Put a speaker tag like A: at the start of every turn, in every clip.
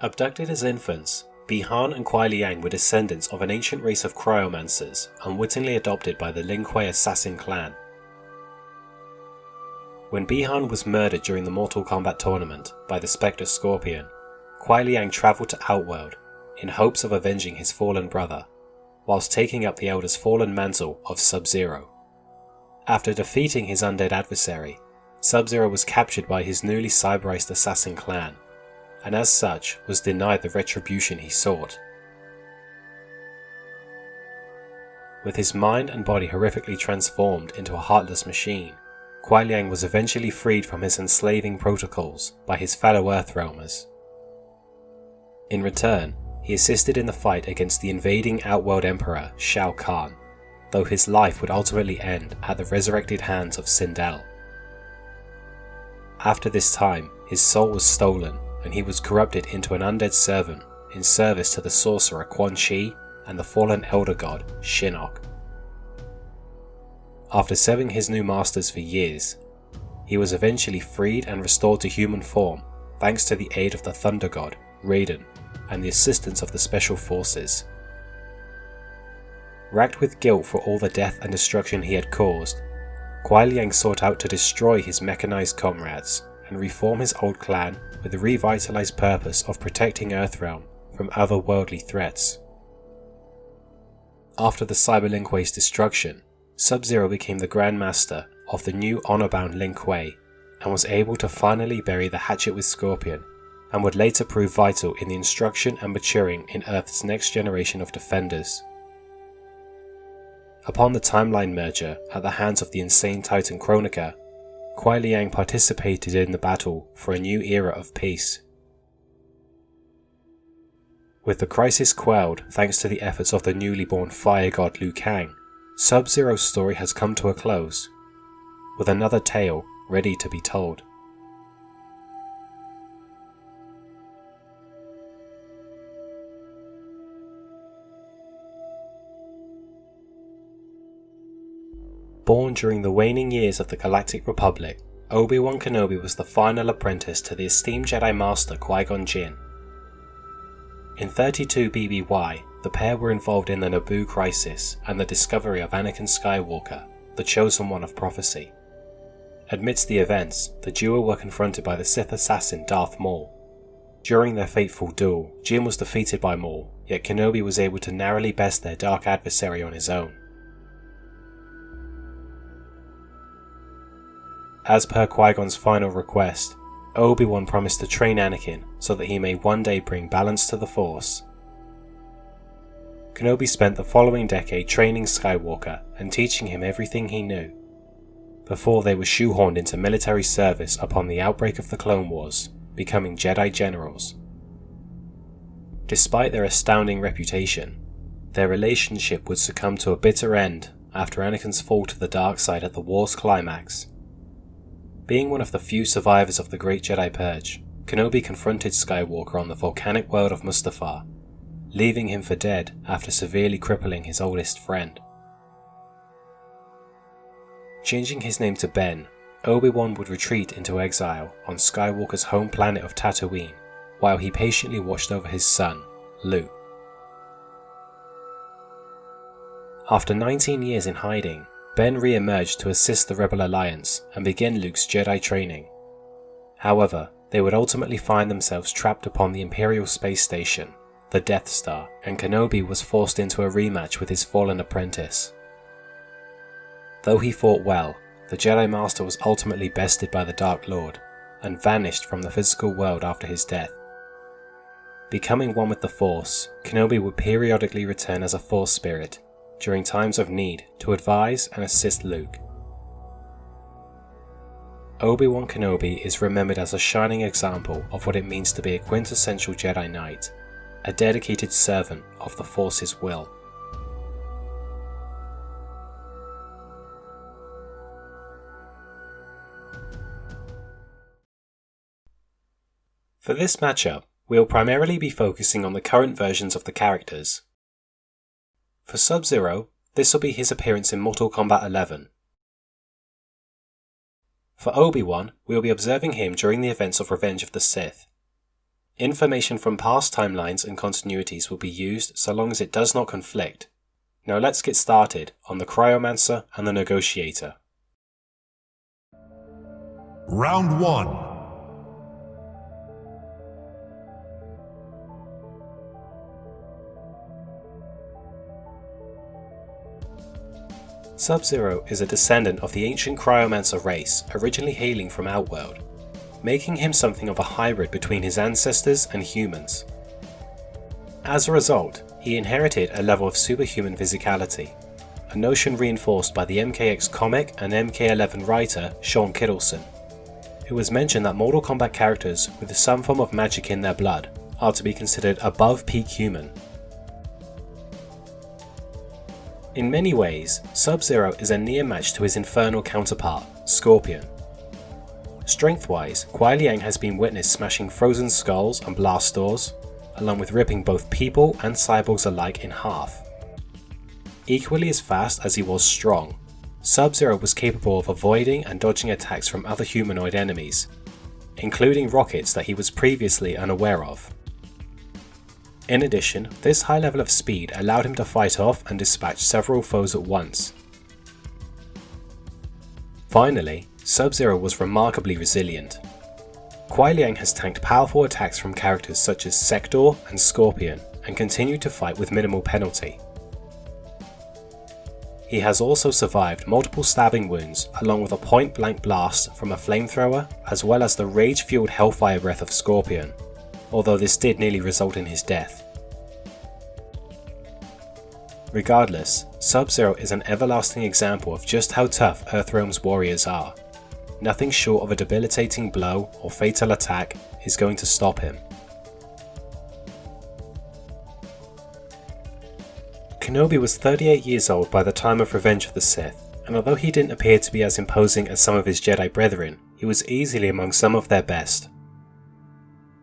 A: Abducted as infants, Bi-Han and Kuai Liang were descendants of an ancient race of Cryomancers, unwittingly adopted by the Lin Kuei assassin clan. When Bi-Han was murdered during the Mortal Kombat tournament by the Spectre Scorpion, Kuai Liang travelled to Outworld in hopes of avenging his fallen brother, whilst taking up the Elder's fallen mantle of Sub-Zero. After defeating his undead adversary, Sub-Zero was captured by his newly cyberized assassin clan, and as such was denied the retribution he sought. With his mind and body horrifically transformed into a heartless machine, Kuai Liang was eventually freed from his enslaving protocols by his fellow Earthrealmers. In return, he assisted in the fight against the invading Outworld Emperor Shao Kahn, though his life would ultimately end at the resurrected hands of Sindel. After this time, his soul was stolen and he was corrupted into an undead servant in service to the sorcerer Quan Chi and the fallen elder god Shinnok. After serving his new masters for years, he was eventually freed and restored to human form thanks to the aid of the Thunder God, Raiden, and the assistance of the Special Forces. Racked with guilt for all the death and destruction he had caused, Kuai Liang sought out to destroy his mechanized comrades and reform his old clan with the revitalized purpose of protecting Earthrealm from otherworldly threats. After the Cyber Lin Kuei's destruction, Sub-Zero became the Grand Master of the new honor-bound Lin Kuei and was able to finally bury the hatchet with Scorpion, and would later prove vital in the instruction and maturing in Earth's next generation of defenders. Upon the timeline merger at the hands of the insane Titan Kronika, Kuai Liang participated in the battle for a new era of peace. With the crisis quelled thanks to the efforts of the newly born fire god Liu Kang, Sub-Zero's story has come to a close, with another tale ready to be told. Born during the waning years of the Galactic Republic, Obi-Wan Kenobi was the final apprentice to the esteemed Jedi Master Qui-Gon Jinn. In 32 BBY, the pair were involved in the Naboo crisis and the discovery of Anakin Skywalker, the chosen one of prophecy. Amidst the events, the duo were confronted by the Sith assassin Darth Maul. During their fateful duel, Jinn was defeated by Maul, yet Kenobi was able to narrowly best their dark adversary on his own. As per Qui-Gon's final request, Obi-Wan promised to train Anakin so that he may one day bring balance to the Force. Kenobi spent the following decade training Skywalker and teaching him everything he knew, before they were shoehorned into military service upon the outbreak of the Clone Wars, becoming Jedi Generals. Despite their astounding reputation, their relationship would succumb to a bitter end after Anakin's fall to the dark side at the war's climax. Being one of the few survivors of the Great Jedi Purge, Kenobi confronted Skywalker on the volcanic world of Mustafar, leaving him for dead after severely crippling his oldest friend. Changing his name to Ben, Obi-Wan would retreat into exile on Skywalker's home planet of Tatooine, while he patiently watched over his son, Luke. After 19 years in hiding, Ben re-emerged to assist the Rebel Alliance and begin Luke's Jedi training. However, they would ultimately find themselves trapped upon the Imperial Space Station, the Death Star, and Kenobi was forced into a rematch with his fallen apprentice. Though he fought well, the Jedi Master was ultimately bested by the Dark Lord and vanished from the physical world after his death. Becoming one with the Force, Kenobi would periodically return as a Force spirit during times of need to advise and assist Luke. Obi-Wan Kenobi is remembered as a shining example of what it means to be a quintessential Jedi Knight, a dedicated servant of the Force's will. For this matchup, we'll primarily be focusing on the current versions of the characters. For Sub-Zero, this will be his appearance in Mortal Kombat 11. For Obi-Wan, we'll be observing him during the events of Revenge of the Sith. Information from past timelines and continuities will be used so long as it does not conflict. Now let's get started on the Cryomancer and the Negotiator.
B: Round 1.
A: Sub-Zero is a descendant of the ancient Cryomancer race, originally hailing from Outworld, making him something of a hybrid between his ancestors and humans. As a result, he inherited a level of superhuman physicality, a notion reinforced by the MKX comic and MK11 writer Sean Kittleson, who has mentioned that Mortal Kombat characters with some form of magic in their blood are to be considered above peak human. In many ways, Sub-Zero is a near match to his infernal counterpart, Scorpion. Strength-wise, Kuai Liang has been witnessed smashing frozen skulls and blast doors, along with ripping both people and cyborgs alike in half. Equally as fast as he was strong, Sub-Zero was capable of avoiding and dodging attacks from other humanoid enemies, including rockets that he was previously unaware of. In addition, this high level of speed allowed him to fight off and dispatch several foes at once. Finally, Sub-Zero was remarkably resilient. Kuai Liang has tanked powerful attacks from characters such as Sector and Scorpion and continued to fight with minimal penalty. He has also survived multiple stabbing wounds along with a point-blank blast from a flamethrower as well as the rage-fueled hellfire breath of Scorpion, although this did nearly result in his death. Regardless, Sub-Zero is an everlasting example of just how tough Earthrealm's warriors are. Nothing short of a debilitating blow or fatal attack is going to stop him. Kenobi was 38 years old by the time of Revenge of the Sith, and although he didn't appear to be as imposing as some of his Jedi brethren, he was easily among some of their best.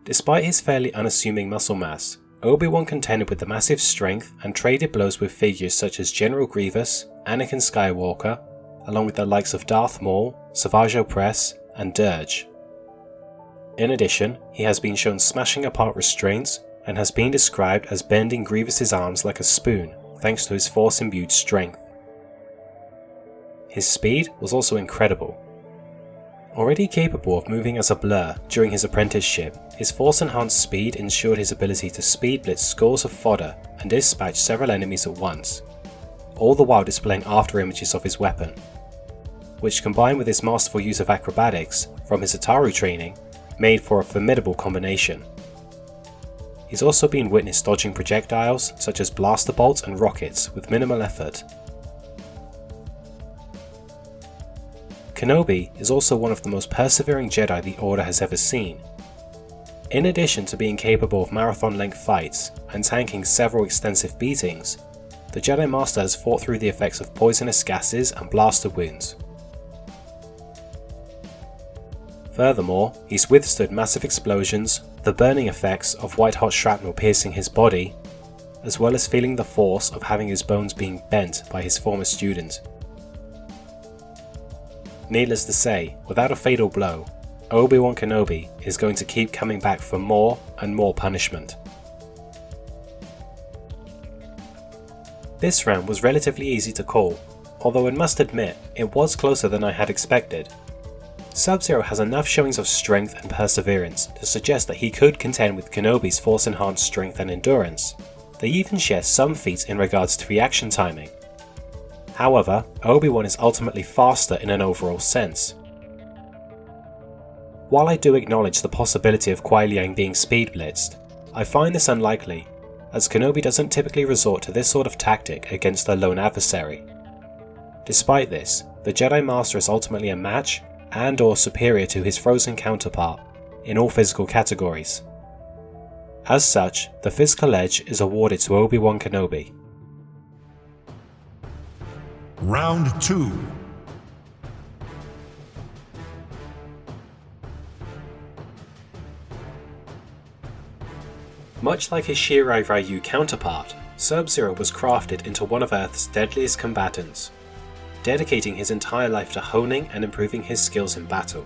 A: Despite his fairly unassuming muscle mass, Obi-Wan contended with the massive strength and traded blows with figures such as General Grievous, Anakin Skywalker, along with the likes of Darth Maul, Savage Opress, and Dirge. In addition, he has been shown smashing apart restraints and has been described as bending Grievous's arms like a spoon thanks to his force-imbued strength. His speed was also incredible. Already capable of moving as a blur during his apprenticeship, his force-enhanced speed ensured his ability to speed blitz scores of fodder and dispatch several enemies at once, all the while displaying after images of his weapon, which combined with his masterful use of acrobatics from his Ataru training, made for a formidable combination. He's also been witnessed dodging projectiles such as blaster bolts and rockets with minimal effort. Kenobi is also one of the most persevering Jedi the Order has ever seen. In addition to being capable of marathon-length fights and tanking several extensive beatings, the Jedi Master has fought through the effects of poisonous gases and blaster wounds. Furthermore, he's withstood massive explosions, the burning effects of white-hot shrapnel piercing his body, as well as feeling the force of having his bones being bent by his former student. Needless to say, without a fatal blow, Obi-Wan Kenobi is going to keep coming back for more and more punishment. This round was relatively easy to call, although I must admit it was closer than I had expected. Sub-Zero has enough showings of strength and perseverance to suggest that he could contend with Kenobi's force-enhanced strength and endurance. They even share some feats in regards to reaction timing. However, Obi-Wan is ultimately faster in an overall sense. While I do acknowledge the possibility of Kuai Liang being speed blitzed, I find this unlikely, as Kenobi doesn't typically resort to this sort of tactic against a lone adversary. Despite this, the Jedi Master is ultimately a match and or superior to his frozen counterpart in all physical categories. As such, the physical edge is awarded to Obi-Wan Kenobi.
B: Round 2.
A: Much like his Shirai Ryu counterpart, Sub-Zero was crafted into one of Earth's deadliest combatants, dedicating his entire life to honing and improving his skills in battle.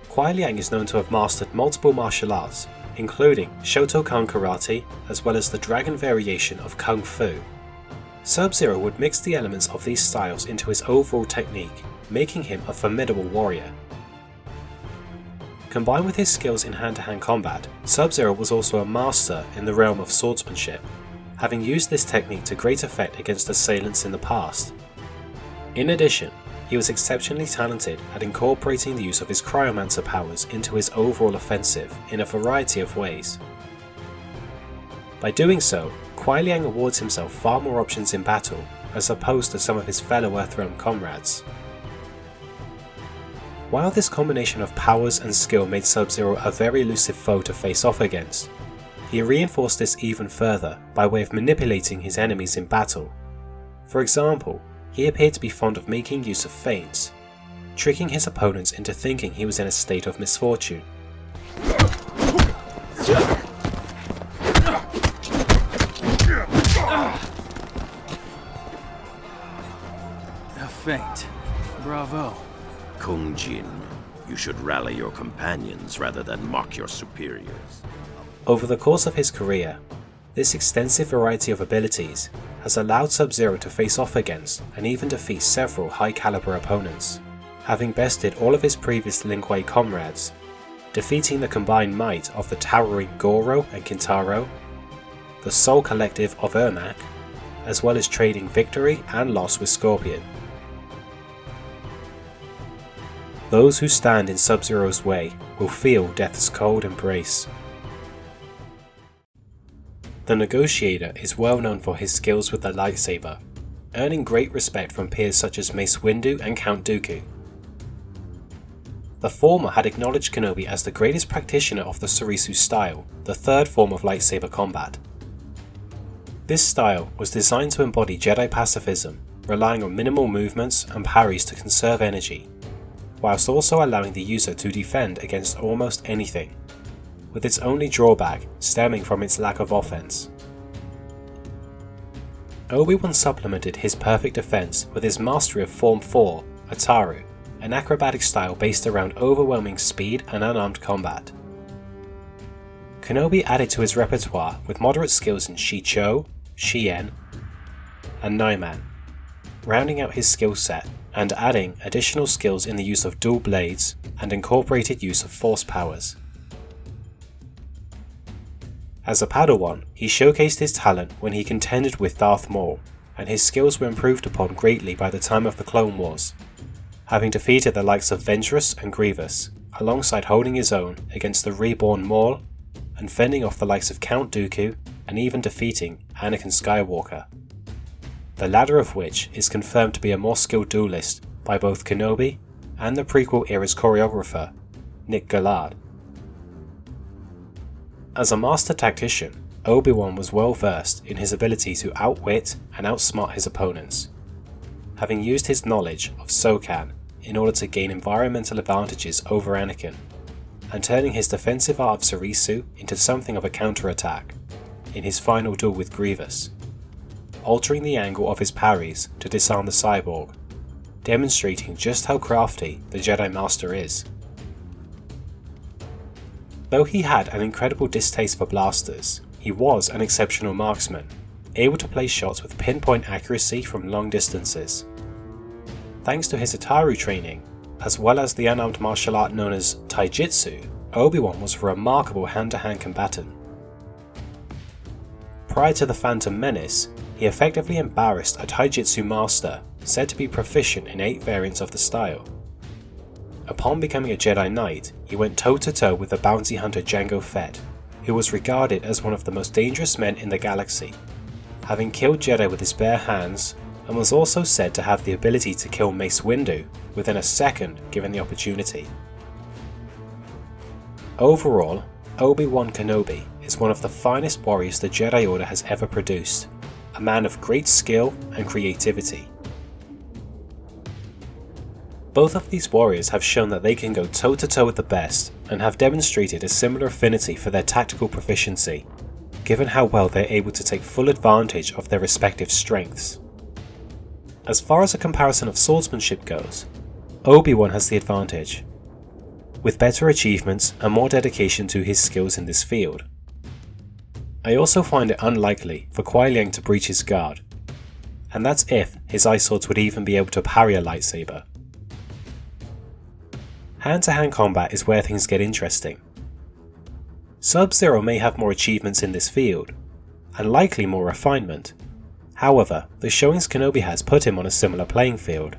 A: Kuai Liang is known to have mastered multiple martial arts, including Shotokan Karate as well as the dragon variation of Kung Fu. Sub-Zero would mix the elements of these styles into his overall technique, making him a formidable warrior. Combined with his skills in hand-to-hand combat, Sub-Zero was also a master in the realm of swordsmanship, having used this technique to great effect against assailants in the past. In addition, he was exceptionally talented at incorporating the use of his Cryomancer powers into his overall offensive in a variety of ways. By doing so, Kuai Liang awards himself far more options in battle as opposed to some of his fellow Earthrealm comrades. While this combination of powers and skill made Sub-Zero a very elusive foe to face off against, he reinforced this even further by way of manipulating his enemies in battle. For example, he appeared to be fond of making use of feints, tricking his opponents into thinking he was in a state of misfortune.
C: A feint. Bravo.
D: Kung Jin, you should rally your companions rather than mock your superiors.
A: Over the course of his career, this extensive variety of abilities has allowed Sub-Zero to face off against and even defeat several high-caliber opponents, having bested all of his previous Lin Kuei comrades, defeating the combined might of the towering Goro and Kintaro, the Soul Collective of Ermac, as well as trading victory and loss with Scorpion. Those who stand in Sub-Zero's way will feel death's cold embrace. The Negotiator is well known for his skills with the lightsaber, earning great respect from peers such as Mace Windu and Count Dooku. The former had acknowledged Kenobi as the greatest practitioner of the Surisu style, the third form of lightsaber combat. This style was designed to embody Jedi pacifism, relying on minimal movements and parries to conserve energy, whilst also allowing the user to defend against almost anything, with its only drawback stemming from its lack of offense. Obi-Wan supplemented his perfect defense with his mastery of Form 4, Ataru, an acrobatic style based around overwhelming speed and unarmed combat. Kenobi added to his repertoire with moderate skills in Shicho, Shien, and Naiman, rounding out his skill set and adding additional skills in the use of dual blades and incorporated use of force powers. As a Padawan, he showcased his talent when he contended with Darth Maul, and his skills were improved upon greatly by the time of the Clone Wars, having defeated the likes of Ventress and Grievous, alongside holding his own against the reborn Maul, and fending off the likes of Count Dooku, and even defeating Anakin Skywalker, the latter of which is confirmed to be a more skilled duelist by both Kenobi and the prequel era's choreographer, Nick Gillard. As a master tactician, Obi-Wan was well versed in his ability to outwit and outsmart his opponents, having used his knowledge of Sokan in order to gain environmental advantages over Anakin, and turning his defensive art of Surisu into something of a counterattack in his final duel with Grievous, altering the angle of his parries to disarm the cyborg, demonstrating just how crafty the Jedi Master is. Though he had an incredible distaste for blasters, he was an exceptional marksman, able to place shots with pinpoint accuracy from long distances. Thanks to his Ataru training, as well as the unarmed martial art known as Taijitsu, Obi-Wan was a remarkable hand-to-hand combatant. Prior to the Phantom Menace, he effectively embarrassed a Taijitsu master said to be proficient in 8 variants of the style. Upon becoming a Jedi Knight, he went toe-to-toe with the bounty hunter Jango Fett, who was regarded as one of the most dangerous men in the galaxy, having killed Jedi with his bare hands, and was also said to have the ability to kill Mace Windu within a second given the opportunity. Overall, Obi-Wan Kenobi is one of the finest warriors the Jedi Order has ever produced, a man of great skill and creativity. Both of these warriors have shown that they can go toe-to-toe with the best, and have demonstrated a similar affinity for their tactical proficiency, given how well they are able to take full advantage of their respective strengths. As far as a comparison of swordsmanship goes, Obi-Wan has the advantage. with better achievements and more dedication to his skills in this field. I also find it unlikely for Kuai Liang to breach his guard, and that's if his ice swords would even be able to parry a lightsaber. Hand-to-hand combat is where things get interesting. Sub-Zero may have more achievements in this field, and likely more refinement. However, the showings Kenobi has put him on a similar playing field.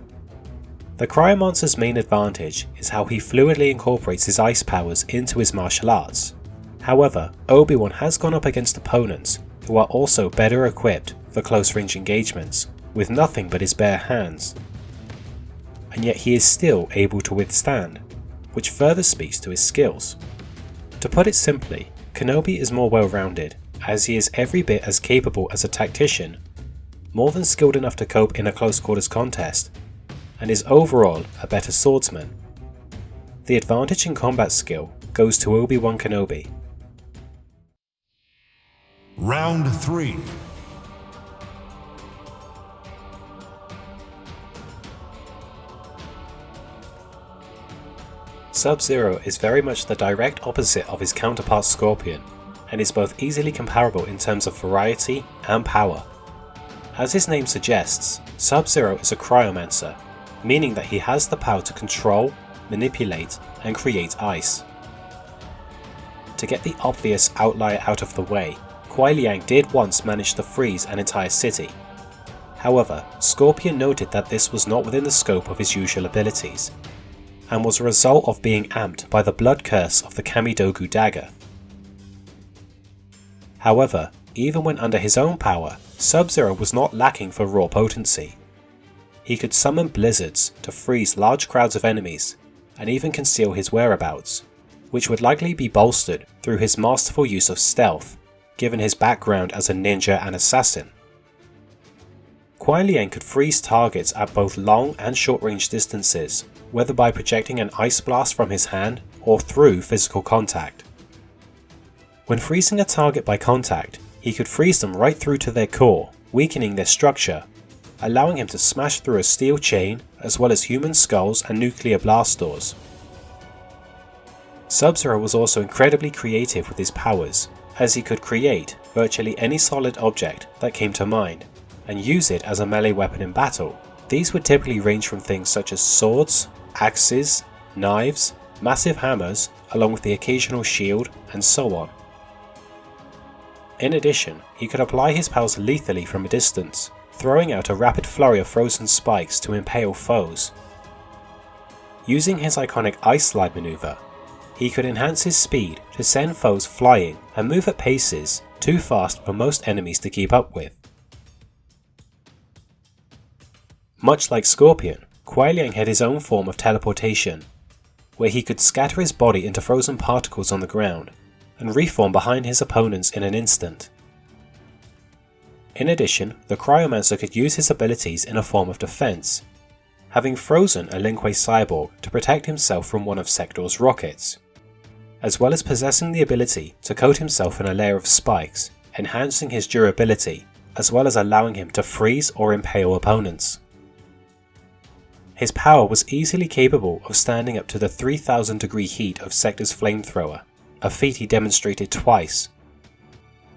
A: The Cryomancer's main advantage is how he fluidly incorporates his ice powers into his martial arts. However, Obi-Wan has gone up against opponents who are also better equipped for close-range engagements, with nothing but his bare hands. And yet he is still able to withstand, which further speaks to his skills. To put it simply, Kenobi is more well-rounded, as he is every bit as capable as a tactician, more than skilled enough to cope in a close-quarters contest, and is overall a better swordsman. The advantage in combat skill goes to Obi-Wan Kenobi.
B: Round 3.
A: Sub-Zero is very much the direct opposite of his counterpart Scorpion, and is both easily comparable in terms of variety and power. As his name suggests, Sub-Zero is a Cryomancer, meaning that he has the power to control, manipulate, and create ice. To get the obvious outlier out of the way, Kuai Liang did once manage to freeze an entire city. However, Scorpion noted that this was not within the scope of his usual abilities, and was a result of being amped by the blood curse of the Kamidogu dagger. However, even when under his own power, Sub-Zero was not lacking for raw potency. He could summon blizzards to freeze large crowds of enemies, and even conceal his whereabouts, which would likely be bolstered through his masterful use of stealth, given his background as a ninja and assassin. Kuai Liang could freeze targets at both long and short range distances, whether by projecting an ice blast from his hand or through physical contact. When freezing a target by contact, he could freeze them right through to their core, weakening their structure, allowing him to smash through a steel chain as well as human skulls and nuclear blast doors. Sub-Zero was also incredibly creative with his powers, as he could create virtually any solid object that came to mind, and use it as a melee weapon in battle. These would typically range from things such as swords, axes, knives, massive hammers, along with the occasional shield, and so on. In addition, he could apply his powers lethally from a distance, throwing out a rapid flurry of frozen spikes to impale foes. Using his iconic ice slide maneuver, he could enhance his speed to send foes flying and move at paces too fast for most enemies to keep up with. Much like Scorpion, Kuai Liang had his own form of teleportation, where he could scatter his body into frozen particles on the ground, and reform behind his opponents in an instant. In addition, the Cryomancer could use his abilities in a form of defense, having frozen a Lin Kuei cyborg to protect himself from one of Sector's rockets, as well as possessing the ability to coat himself in a layer of spikes, enhancing his durability, as well as allowing him to freeze or impale opponents. His power was easily capable of standing up to the 3000 degree heat of Sector's flamethrower, a feat he demonstrated twice,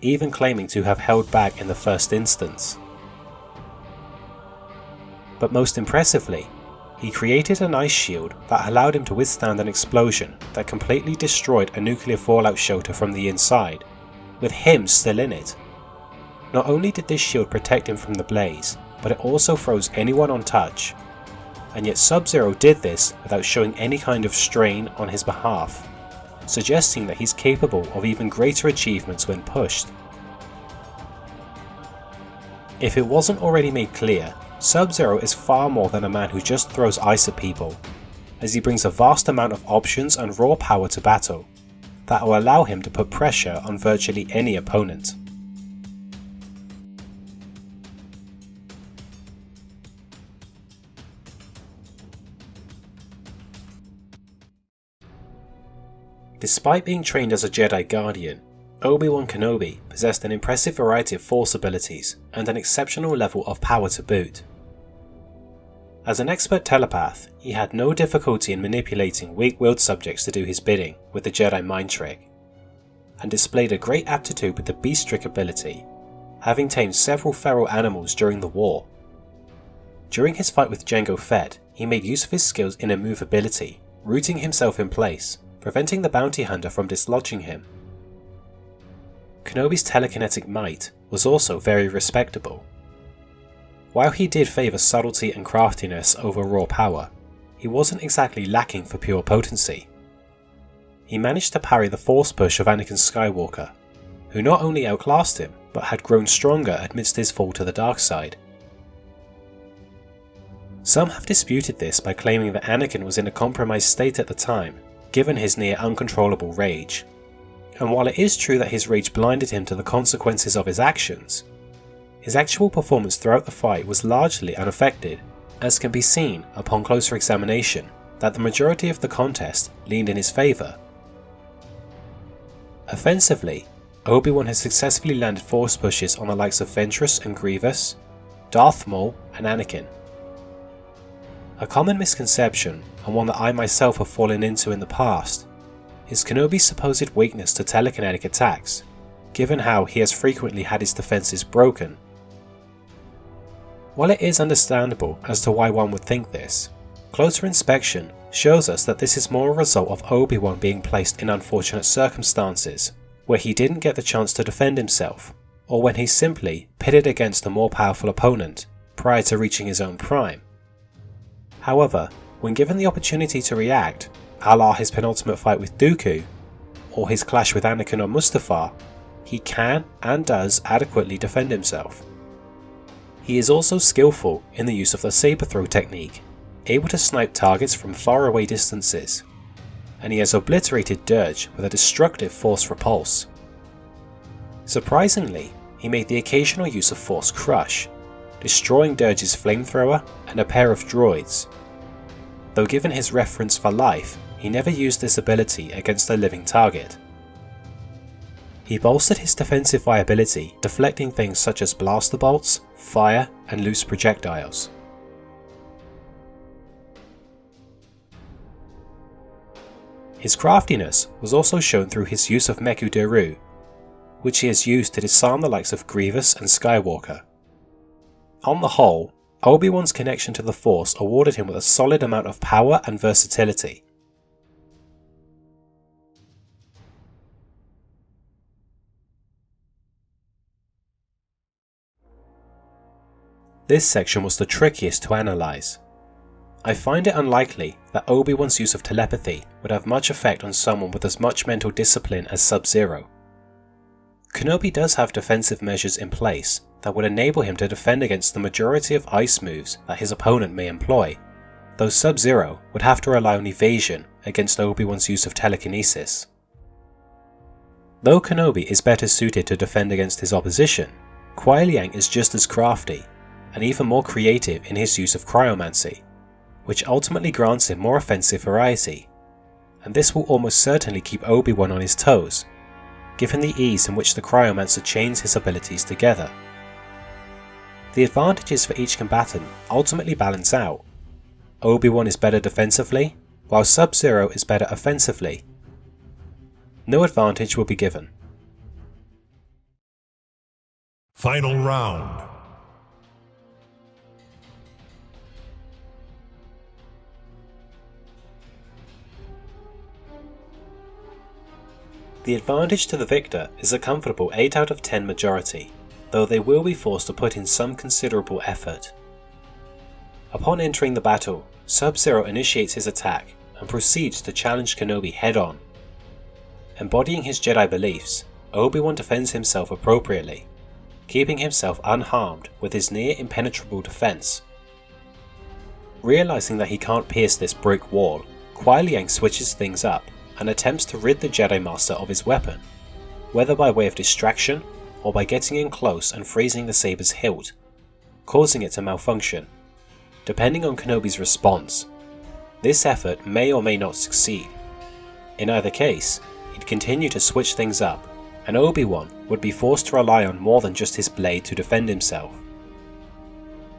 A: even claiming to have held back in the first instance. But most impressively, he created an ice shield that allowed him to withstand an explosion that completely destroyed a nuclear fallout shelter from the inside, with him still in it. Not only did this shield protect him from the blaze, but it also froze anyone on touch, and yet Sub-Zero did this without showing any kind of strain on his behalf, suggesting that he's capable of even greater achievements when pushed. If it wasn't already made clear, Sub-Zero is far more than a man who just throws ice at people, as he brings a vast amount of options and raw power to battle that will allow him to put pressure on virtually any opponent. Despite being trained as a Jedi Guardian, Obi-Wan Kenobi possessed an impressive variety of Force abilities and an exceptional level of power to boot. As an expert telepath, he had no difficulty in manipulating weak-willed subjects to do his bidding with the Jedi mind trick, and displayed a great aptitude with the beast trick ability, having tamed several feral animals during the war. During his fight with Jango Fett, he made use of his skills in immovability, rooting himself in place, preventing the bounty hunter from dislodging him. Kenobi's telekinetic might was also very respectable. While he did favour subtlety and craftiness over raw power, he wasn't exactly lacking for pure potency. He managed to parry the force push of Anakin Skywalker, who not only outclassed him, but had grown stronger amidst his fall to the dark side. Some have disputed this by claiming that Anakin was in a compromised state at the time, given his near uncontrollable rage. And while it is true that his rage blinded him to the consequences of his actions, his actual performance throughout the fight was largely unaffected, as can be seen upon closer examination that the majority of the contest leaned in his favour. Offensively, Obi-Wan has successfully landed force pushes on the likes of Ventress and Grievous, Darth Maul and Anakin. A common misconception, and one that I myself have fallen into in the past, is Kenobi's supposed weakness to telekinetic attacks, given how he has frequently had his defences broken. While it is understandable as to why one would think this, closer inspection shows us that this is more a result of Obi-Wan being placed in unfortunate circumstances, where he didn't get the chance to defend himself, or when he's simply pitted against a more powerful opponent prior to reaching his own prime. However, when given the opportunity to react, a la his penultimate fight with Dooku, or his clash with Anakin on Mustafar, he can and does adequately defend himself. He is also skillful in the use of the saber throw technique, able to snipe targets from far away distances, and he has obliterated Dirge with a destructive force repulse. Surprisingly, he made the occasional use of Force Crush, destroying Dirge's flamethrower and a pair of droids. Though given his reference for life, he never used this ability against a living target. He bolstered his defensive viability, deflecting things such as blaster bolts, fire, and loose projectiles. His craftiness was also shown through his use of Meku Deru, which he has used to disarm the likes of Grievous and Skywalker. On the whole, Obi-Wan's connection to the Force awarded him with a solid amount of power and versatility. This section was the trickiest to analyse. I find it unlikely that Obi-Wan's use of telepathy would have much effect on someone with as much mental discipline as Sub-Zero. Kenobi does have defensive measures in place that would enable him to defend against the majority of ice moves that his opponent may employ, though Sub-Zero would have to rely on evasion against Obi-Wan's use of telekinesis. Though Kenobi is better suited to defend against his opposition, Kuai Liang is just as crafty, and even more creative in his use of Cryomancy, which ultimately grants him more offensive variety, and this will almost certainly keep Obi-Wan on his toes, given the ease in which the Cryomancer chains his abilities together. The advantages for each combatant ultimately balance out. Obi-Wan is better defensively, while Sub-Zero is better offensively. No advantage will be given.
B: Final round.
A: The advantage to the victor is a comfortable 8 out of 10 majority, though they will be forced to put in some considerable effort. Upon entering the battle, Sub-Zero initiates his attack and proceeds to challenge Kenobi head-on. Embodying his Jedi beliefs, Obi-Wan defends himself appropriately, keeping himself unharmed with his near impenetrable defense. Realizing that he can't pierce this brick wall, Kuai Liang switches things up and attempts to rid the Jedi Master of his weapon, whether by way of distraction or by getting in close and freezing the saber's hilt, causing it to malfunction. Depending on Kenobi's response, this effort may or may not succeed. In either case, he'd continue to switch things up, and Obi-Wan would be forced to rely on more than just his blade to defend himself.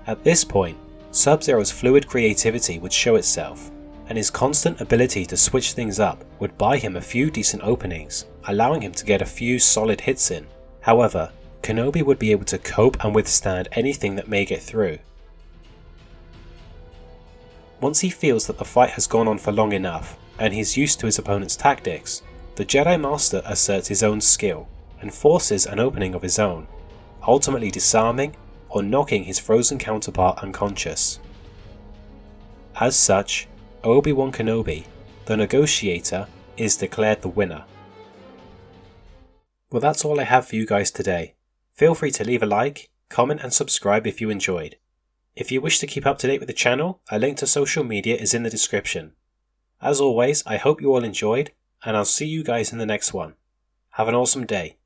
A: At this point, Sub-Zero's fluid creativity would show itself, and his constant ability to switch things up would buy him a few decent openings, allowing him to get a few solid hits in. However, Kenobi would be able to cope and withstand anything that may get through. Once he feels that the fight has gone on for long enough, and he's used to his opponent's tactics, the Jedi Master asserts his own skill and forces an opening of his own, ultimately disarming or knocking his frozen counterpart unconscious. As such, Obi-Wan Kenobi, the Negotiator, is declared the winner. Well, that's all I have for you guys today. Feel free to leave a like, comment and subscribe if you enjoyed. If you wish to keep up to date with the channel, a link to social media is in the description. As always, I hope you all enjoyed, and I'll see you guys in the next one. Have an awesome day.